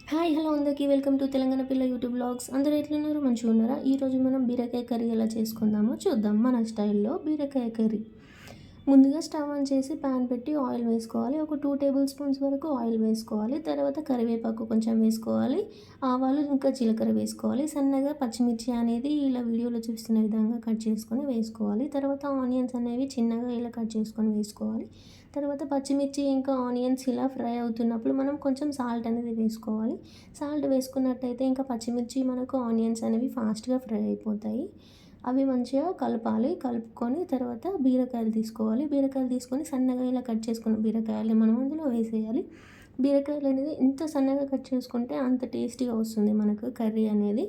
Hi hello అందరికీ welcome to Telangana పిల్ల YouTube blogs. అందరూ ఎట్లున్నారు? మంచిగా ఉన్నారా? ఈరోజు మనం బీరకాయ కర్రీ ఎలా చేసుకుందామో చూద్దాం. మన స్టైల్లో బీరకాయ కర్రీ. ముందుగా స్టవ్ ఆన్ చేసి ప్యాన్ పెట్టి ఆయిల్ వేసుకోవాలి. ఒక 2 టేబుల్ స్పూన్స్ వరకు ఆయిల్ వేసుకోవాలి. తర్వాత కరివేపాకు కొంచెం వేసుకోవాలి. ఆవాలు ఇంకా జీలకర్ర వేసుకోవాలి. సన్నగా పచ్చిమిర్చి అనేది ఇలా వీడియోలో చూస్తున్న విధంగా కట్ చేసుకొని వేసుకోవాలి. తర్వాత ఆనియన్స్ అనేవి చిన్నగా ఇలా కట్ చేసుకొని వేసుకోవాలి. తర్వాత పచ్చిమిర్చి ఇంకా ఆనియన్స్ ఇలా ఫ్రై అవుతున్నప్పుడు మనం కొంచెం సాల్ట్ అనేది వేసుకోవాలి. సాల్ట్ వేసుకున్నట్టయితే ఇంకా పచ్చిమిర్చి మనకు ఆనియన్స్ అనేవి ఫాస్ట్గా ఫ్రై అయిపోతాయి. అవి మంచిగా కలపాలి. కలుపుకొని తర్వాత బీరకాయలు తీసుకోవాలి. బీరకాయలు తీసుకొని సన్నగా ఇలా కట్ చేసుకున్న బీరకాయలు మనం అందులో వేసేయాలి. బీరకాయలు అనేది ఎంత సన్నగా కట్ చేసుకుంటే అంత టేస్టీగా వస్తుంది మనకు కర్రీ అనేది.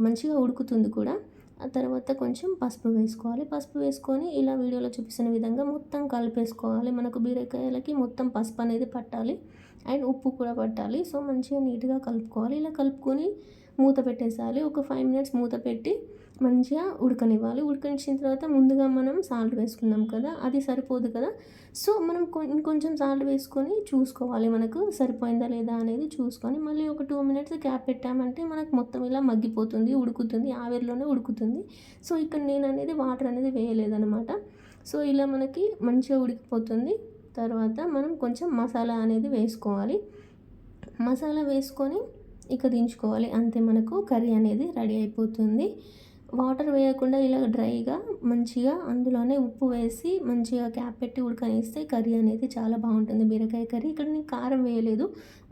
మంచిగా ఉడుకుతుంది కూడా. ఆ తర్వాత కొంచెం పసుపు వేసుకోవాలి. పసుపు వేసుకొని ఇలా వీడియోలో చూపిస్తున్న విధంగా మొత్తం కలిపేసుకోవాలి. మనకు బీరకాయలకి మొత్తం పసుపు అనేది పట్టాలి అండ్ ఉప్పు కూడా పట్టాలి. సో మంచిగా నీట్గా కలుపుకోవాలి. ఇలా కలుపుకొని మూత పెట్టేసేయాలి. ఒక 5 మినిట్స్ మూత పెట్టి మంచిగా ఉడకనివ్వాలి. ఉడకనిచ్చిన తర్వాత ముందుగా మనం సాల్ట్ వేసుకున్నాం కదా, అది సరిపోదు కదా. సో మనం ఇంకొంచెం సాల్ట్ వేసుకొని చూసుకోవాలి, మనకు సరిపోయిందా లేదా అనేది చూసుకొని మళ్ళీ ఒక 2 మినిట్స్ గ్యాప్ పెట్టామంటే మనకు మొత్తం ఇలా మగ్గిపోతుంది, ఉడుకుతుంది, ఆవిరిలోనే ఉడుకుతుంది. సో ఇక్కడ నేను అనేది వాటర్ అనేది వేయలేదనమాట. సో ఇలా మనకి మంచిగా ఉడికిపోతుంది. తర్వాత మనం కొంచెం మసాలా అనేది వేసుకోవాలి. మసాలా వేసుకొని ఇక దించుకోవాలి. అంతే, మనకు కర్రీ అనేది రెడీ అయిపోతుంది. వాటర్ వేయకుండా ఇలా డ్రైగా మంచిగా అందులోనే ఉప్పు వేసి మంచిగా క్యాప్ పెట్టి ఉడకనిస్తే కర్రీ అనేది చాలా బాగుంటుంది. బీరకాయ కర్రీ ఇక్కడ నేను కారం వేయలేదు,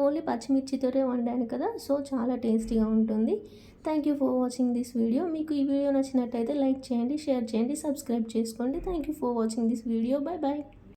ఓన్లీ పచ్చిమిర్చితోనే వండాను కదా, సో చాలా టేస్టీగా ఉంటుంది. Thank you for watching this video. మీకు ఈ వీడియో నచ్చినట్టయితే లైక్ చేయండి, షేర్ చేయండి, సబ్స్క్రైబ్ చేసుకోండి. Thank you for watching this video. Bye bye.